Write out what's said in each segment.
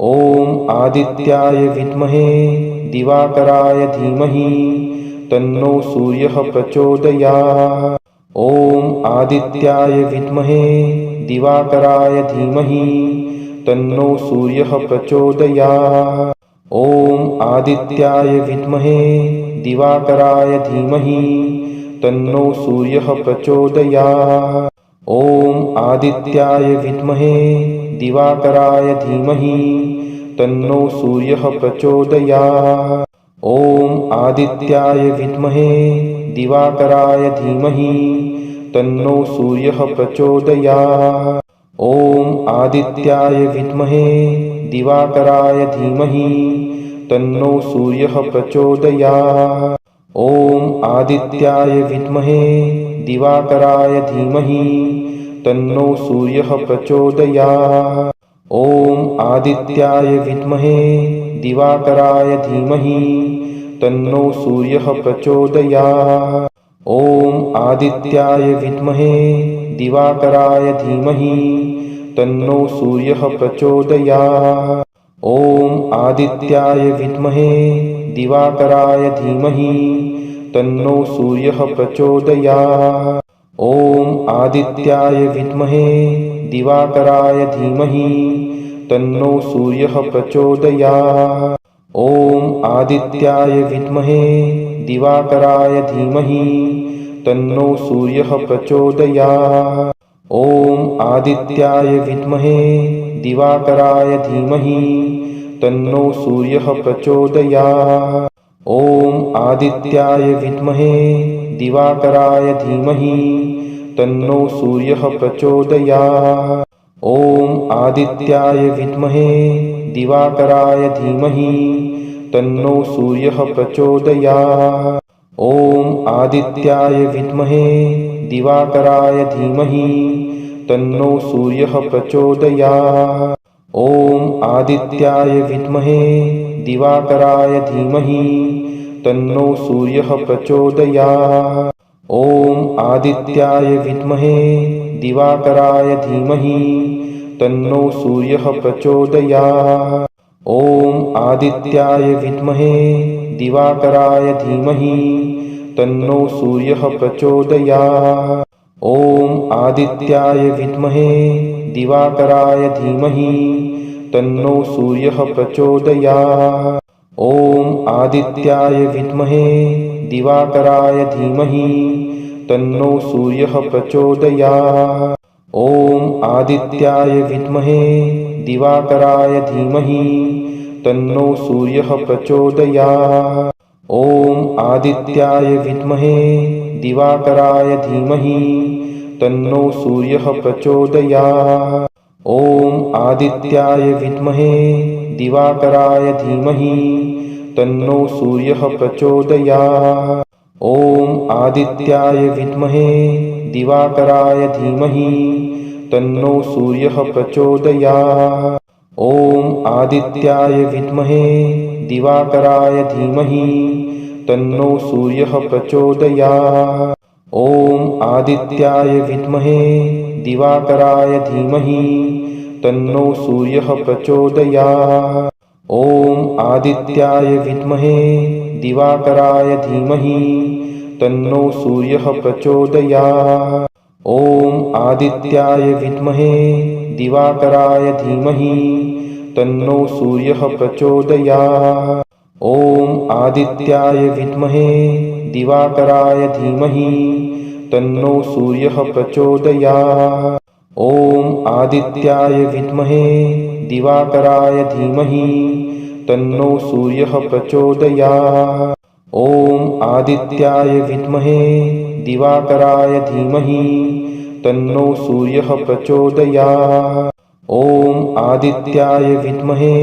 ॐ आदित्याय विद्महे दिवाकराय धीमहि तन्नो सूर्यः प्रचोदयात्। ॐ आदित्याय विद्महे दिवाकराय धीमहि तन्नो सूर्यः प्रचोदयात्। ॐ आदित्याय विद्महे दिवाकराय धीमहि तन्नो सूर्यः प्रचोदयात्। ॐ आदित्याय विद्महे दिवाकराय धीमहि तन्नो सूर्यः प्रचोदयात्। ॐ आदित्याय विद्महे दिवाकराय धीमहि तन्नो सूर्यः प्रचोदयात्। ॐ आदित्याय विद्महे दिवाकराय धीमहि तन्नो सूर्यः प्रचोदयात्। ॐ आदित्याय विद्महे दिवाकराय धीमहि तन्नो सूर्यः प्रचोदयात्। ॐ आदित्याय विद्महे दिवाकराय धीमहि तन्नो सूर्यः प्रचोदयात्। ॐ आदित्याय विद्महे दिवाकराय धीमहि तन्नो सूर्यः प्रचोदयात्। ॐ आदित्याय विद्महे दिवाकराय धीमहि तन्नो सूर्यः प्रचोदयात्। ॐ आदित्याय विद्महे दिवाकराय धीमहि तन्नो सूर्यः प्रचोदयात्। ॐ आदित्याय विद्महे दिवाकराय धीमहि तन्नो सूर्यः प्रचोदयात्। ॐ आदित्याय विद्महे दिवाकराय धीमहि तन्नो सूर्यः प्रचोदयात्। ॐ आदित्याय विद्महे दिवाकराय धीमहि तन्नो सूर्यः प्रचोदयात्। ॐ आदित्याय विद्महे दिवाकराय धीमहि तन्नो सूर्यः प्रचोदयात्। ॐ आदित्याय विद्महे दिवाकराय धीमहि तन्नो सूर्यः प्रचोदयात्। ॐ आदित्याय विद्महे दिवाकराय धीमहि तन्नो सूर्यः प्रचोदयात्। ॐ आदित्याय विद्महे दिवाकराय धीमहि तन्नो सूर्यः प्रचोदयात्। ॐ आदित्याय विद्महे दिवाकराय धीमहि तन्नो सूर्यः प्रचोदयात्। ॐ आदित्याय विद्महे दिवाकराय धीमहि तन्नो सूर्यः प्रचोदयात्। ॐ आदित्याय विद्महे दिवाकराय धीमहि तन्नो सूर्यः प्रचोदयात्। ॐ आदित्याय विद्महे दिवाकराय धीमहि तन्नो सूर्यः प्रचोदयात्। ॐ आदित्याय विद्महे दिवाकराय धीमहि तन्नो सूर्यः प्रचोदयात्। ॐ आदित्याय विद्महे दिवाकराय धीमहि तन्नो सूर्यः प्रचोदयात्। ॐ आदित्याय विद्महे दिवाकराय धीमहि तन्नो सूर्यः प्रचोदयात्। ॐ आदित्याय विद्महे दिवाकराय धीमहि तन्नो सूर्यः प्रचोदयात्। ॐ आदित्याय विद्महे दिवाकराय धीमहि तन्नो सूर्यः प्रचोदयात्। ॐ आदित्याय विद्महे दिवाकराय धीमहि तन्नो सूर्यः प्रचोदयात्। ॐ आदित्याय विद्महे दिवाकराय धीमहि तन्नो सूर्यः प्रचोदयात्। ॐ आदित्याय विद्महे दिवाकराय धीमहि तन्नो सूर्यः प्रचोदयात्। ॐ आदित्याय विद्महे दिवाकराय धीमहि तन्नो सूर्यः प्रचोदयात्। ॐ आदित्याय विद्महे दिवाकराय धीमहि तन्नो सूर्यः प्रचोदयात्। ॐ आदित्याय विद्महे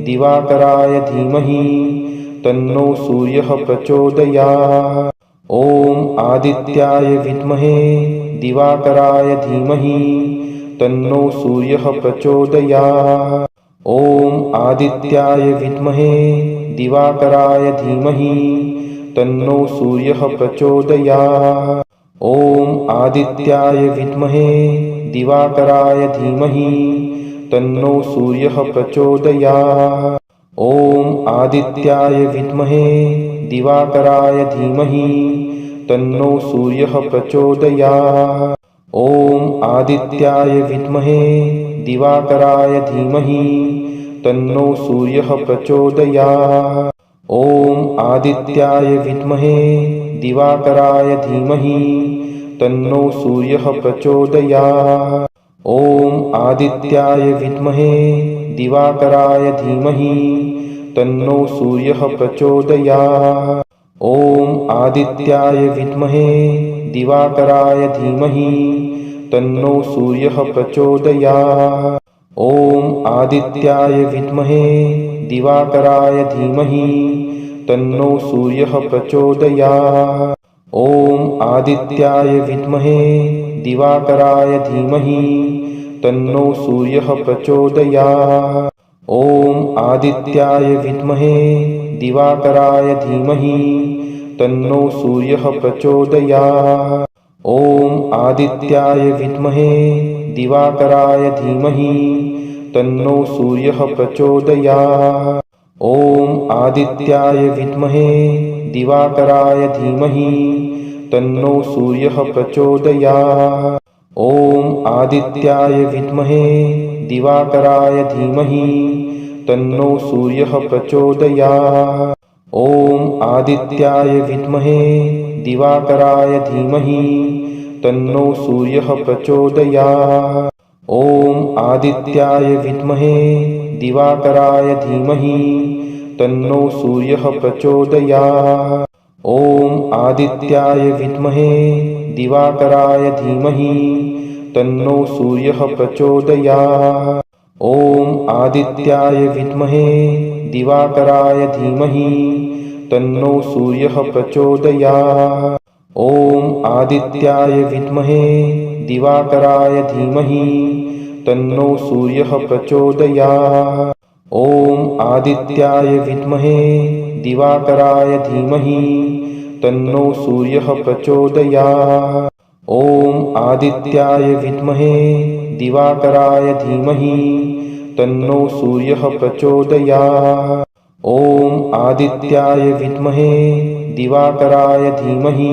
दिवाकराय धीमहि तन्नो सूर्यः प्रचोदयात्। ॐ आदित्याय विद्महे दिवाकराय धीमहि तन्नो सूर्यः प्रचोदयात्। ॐ आदित्याय विद्महे दिवाकराय धीमहि तन्नो सूर्यः प्रचोदयात्। ॐ आदित्याय विद्महे दिवाकराय धीमहि तन्नो सूर्यः प्रचोदयात्। ॐ आदित्याय विद्महे दिवाकराय धीमहि तन्नो सूर्यः प्रचोदयात्। ॐ आदित्याय विद्महे दिवाकराय धीमहि तन्नो सूर्यः प्रचोदयात्। ॐ आदित्याय विद्महे दिवाकराय धीमहि तन्नो सूर्यः प्रचोदयात्। ॐ आदित्याय विद्महे दिवाकराय धीमहि तन्नो सूर्यः प्रचोदयात्। ॐ आदित्याय विद्महे दिवाकराय धीमहि तन्नो सूर्यः प्रचोदयात्। ॐ आदित्याय विद्महे दिवाकराय धीमहि तन्नो सूर्यः प्रचोदयात्। ॐ आदित्याय विद्महे दिवाकराय धीमहि तन्नो सूर्यः प्रचोदयात्। ॐ आदित्याय विद्महे दिवाकराय धीमहि तन्नो सूर्यः प्रचोदयात्। ॐ आदित्याय विद्महे दिवाकराय धीमहि तन्नो सूर्यः प्रचोदयात्। ॐ आदित्याय विद्महे दिवाकराय धीमहि तन्नो सूर्यः प्रचोदयात्। ॐ आदित्याय विद्महे दिवाकराय धीमहि तन्नो सूर्यः प्रचोदयात्। ॐ आदित्याय विद्महे दिवाकराय धीमहि तन्नो सूर्यः प्रचोदयात्। ॐ आदित्याय विद्महे दिवाकराय धीमहि तन्नो सूर्यः प्रचोदयात्। ॐ आदित्याय विद्महे दिवाकराय धीमहि तन्नो सूर्यः प्रचोदयात्। ॐ आदित्याय विद्महे दिवाकराय धीमहि तन्नो सूर्यः प्रचोदयात्। ॐ आदित्याय विद्महे दिवाकराय धीमहि तन्नो सूर्यः प्रचोदयात्। ॐ आदित्याय विद्महे दिवाकराय धीमहि तन्नो सूर्यः प्रचोदयात्। ॐ आदित्याय विद्महे दिवाकराय धीमहि तन्नो सूर्यः प्रचोदयात्। ॐ आदित्याय विद्महे दिवाकराय धीमहि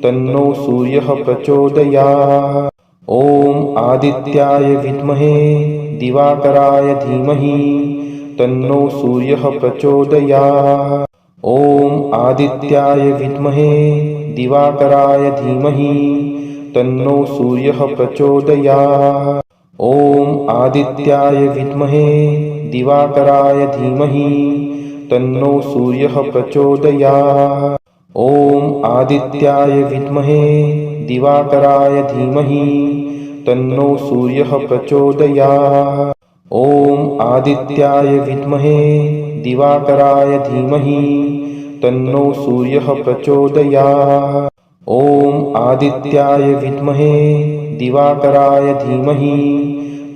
तन्नो सूर्यः प्रचोदयात्। ॐ आदित्याय विद्महे दिवाकराय धीमहि तन्नो सूर्यः प्रचोदयात्। ॐ आदित्याय विद्महे दिवाकराय धीमहि तन्नो सूर्यः प्रचोदयात्। ॐ आदित्याय विद्महे दिवाकराय धीमहि तन्नो सूर्यः प्रचोदयात्। ॐ आदित्याय विद्महे दिवाकराय धीमहि तन्नो सूर्यः प्रचोदयात्। ॐ आदित्याय विद्महे दिवाकराय धीमहि तन्नो सूर्यः प्रचोदयात्। ॐ आदित्याय विद्महे दिवाकराय धीमहि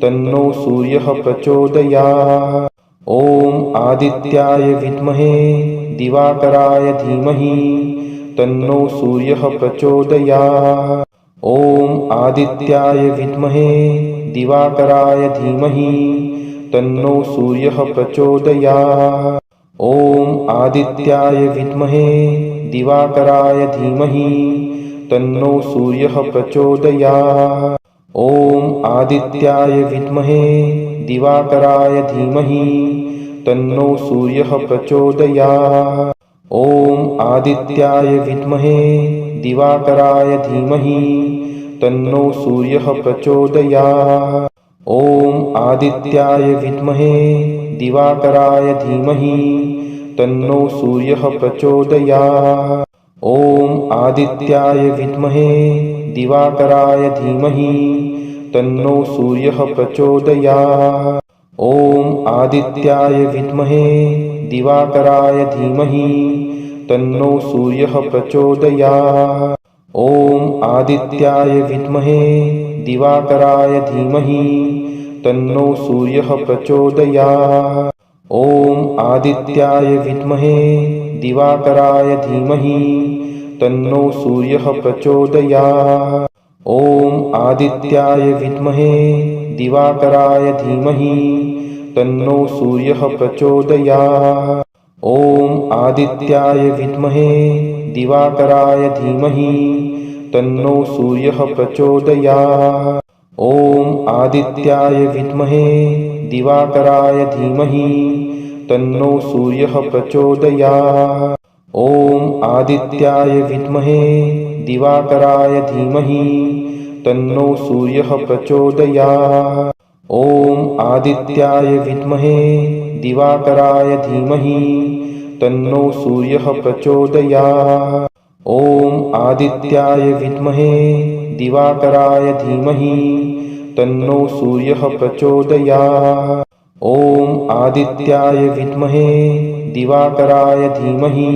तन्नो सूर्यः प्रचोदयात्। ॐ आदित्याय विद्महे दिवाकराय धीमहि तन्नो सूर्यः प्रचोदयात्। ॐ आदित्याय विद्महे दिवाकराय धीमहि तन्नो सूर्यः प्रचोदयात्। ॐ आदित्याय विद्महे दिवाकराय धीमहि तन्नो सूर्यः प्रचोदयात्। ॐ आदित्याय विद्महे दिवाकराय धीमहि तन्नो सूर्यः प्रचोदयात्। ॐ आदित्याय विद्महे दिवाकराय धीमहि तन्नो सूर्यः प्रचोदयात्। ॐ आदित्याय विद्महे दिवाकराय धीमहि तन्नो सूर्यः प्रचोदयात्। ॐ आदित्याय विद्महे दिवाकराय धीमहि तन्नो सूर्यः प्रचोदयात्। ॐ आदित्याय विद्महे दिवाकराय धीमहि तन्नो सूर्यः प्रचोदयात्। ॐ आदित्याय विद्महे दिवाकराय धीमहि तन्नो सूर्यः प्रचोदयात्। ॐ आदित्याय विद्महे दिवाकराय धीमहि तन्नो सूर्यः प्रचोदयात्। ॐ आदित्याय विद्महे दिवाकराय धीमहि तन्नो सूर्यः प्रचोदयात्। ॐ आदित्याय विद्महे दिवाकराय धीमहि तन्नो सूर्यः प्रचोदयात्। ॐ आदित्याय विद्महे दिवाकराय धीमहि तन्नो सूर्यः प्रचोदयात्। ॐ आदित्याय विद्महे दिवाकराय धीमहि तन्नो सूर्यः प्रचोदयात्। ॐ आदित्याय विद्महे दिवाकराय धीमहि तन्नो सूर्यः प्रचोदयात्। ॐ आदित्याय विद्महे दिवाकराय धीमहि तन्नो सूर्यः प्रचोदयात्। ॐ आदित्याय विद्महे दिवाकराय धीमहि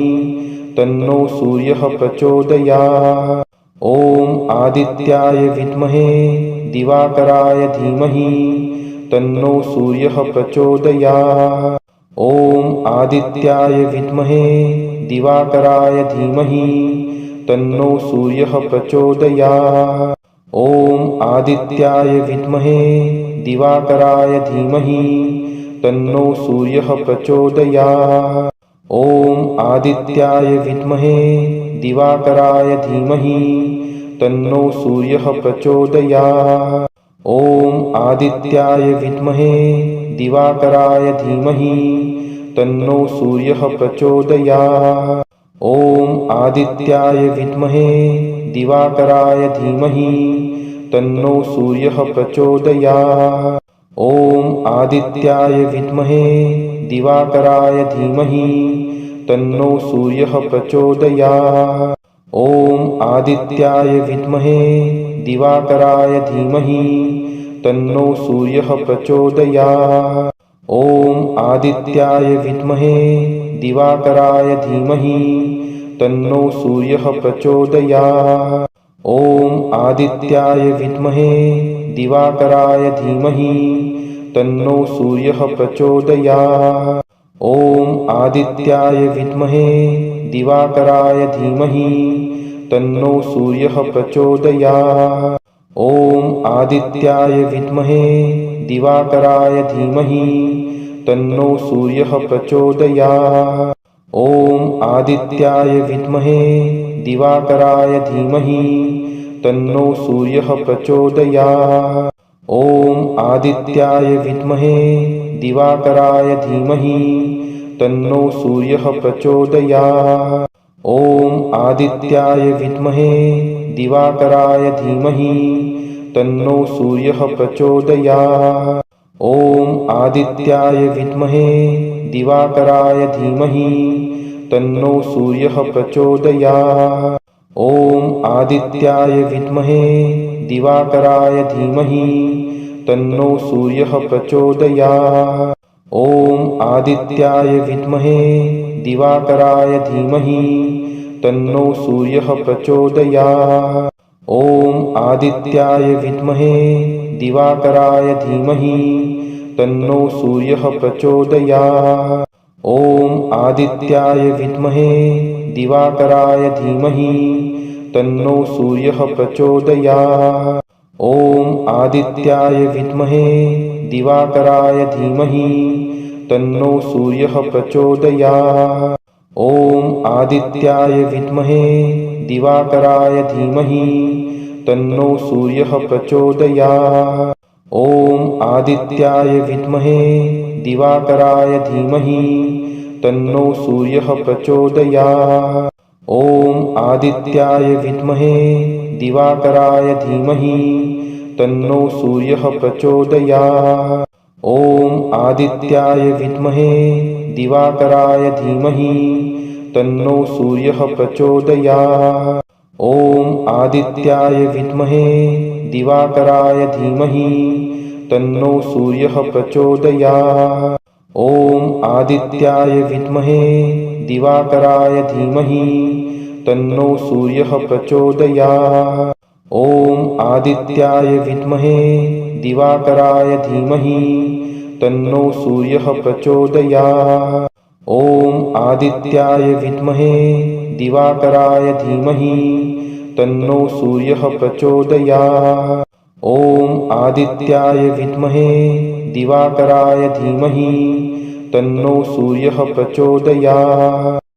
तन्नो सूर्यः प्रचोदयात्। ॐ आदित्याय विद्महे दिवाकराय धीमहि तन्नो सूर्यः प्रचोदयात्। ॐ आदित्याय विद्महे दिवाकराय धीमहि तन्नो सूर्यः प्रचोदयात्। ॐ आदित्याय विद्महे दिवाकराय धीमहि तन्नो सूर्यः प्रचोदयात्। ॐ आदित्याय विद्महे दिवाकराय धीमहि तन्नो सूर्यः प्रचोदयात्। ॐ आदित्याय विद्महे दिवाकराय धीमहि तन्नो सूर्यः प्रचोदयात्। ॐ आदित्याय विद्महे दिवाकराय धीमहि तन्नो सूर्यः प्रचोदयात्। ॐ आदित्याय विद्महे दिवाकराय धीमहि तन्नो सूर्यः प्रचोदयात्। ॐ आदित्याय विद्महे दिवाकराय धीमहि तन्नो सूर्यः प्रचोदयात्। ॐ आदित्याय विद्महे दिवाकराय धीमहि तन्नो सूर्यः प्रचोदयात्। ॐ आदित्याय विद्महे दिवाकराय धीमहि तन्नो सूर्यः प्रचोदयात्। ॐ आदित्याय विद्महे दिवाकराय धीमहि तन्नो सूर्यः प्रचोदयात्। ॐ आदित्याय विद्महे दिवाकराय धीमहि तन्नो सूर्यः प्रचोदयात्। ॐ आदित्याय विद्महे दिवाकराय धीमहि तन्नो सूर्यः प्रचोदयात्। ॐ आदित्याय विद्महे दिवाकराय धीमहि तन्नो सूर्यः प्रचोदयात्। ॐ आदित्याय विद्महे दिवाकराय धीमहि तन्नो सूर्यः प्रचोदयात्। ॐ आदित्याय विद्महे दिवाकराय धीमहि तन्नो सूर्यः प्रचोदयात्। ॐ आदित्याय विद्महे दिवाकराय धीमहि तन्नो सूर्यः प्रचोदयात्। ॐ आदित्याय विद्महे दिवाकराय धीमहि तन्नो सूर्यः प्रचोदयात्। ॐ आदित्याय विद्महे दिवाकराय धीमहि तन्नो सूर्यः प्रचोदयात्। ॐ आदित्याय विद्महे दिवाकराय धीमहि तन्नो सूर्यः प्रचोदयात्। ॐ आदित्याय विद्महे दिवाकराय धीमहि तन्नो सूर्यः प्रचोदयात्। ॐ आदित्याय विद्महे दिवाकराय धीमहि तन्नो सूर्यः प्रचोदयात्। ॐ आदित्याय विद्महे दिवाकराय धीमहि तन्नो सूर्यः प्रचोदयात्। ॐ आदित्याय विद्महे दिवाकराय धीमहि तन्नो सूर्यः प्रचोदयात्। ॐ आदित्याय विद्महे दिवाकराय धीमहि तन्नो सूर्यः प्रचोदयात्। ॐ आदित्याय विद्महे दिवाकराय धीमहि तन्नो सूर्यः प्रचोदयात्। ॐ आदित्याय विद्महे दिवाकराय धीमहि तन्नो सूर्यः प्रचोदयात्। ॐ आदित्याय विद्महे दिवाकराय धीमहि तन्नो सूर्यः प्रचोदयात्। ॐ आदित्याय विद्महे दिवाकराय धीमहि तन्नो सूर्यः प्रचोदयात्। ॐ आदित्याय विद्महे दिवाकराय धीमहि तन्नो सूर्यः प्रचोदयात्।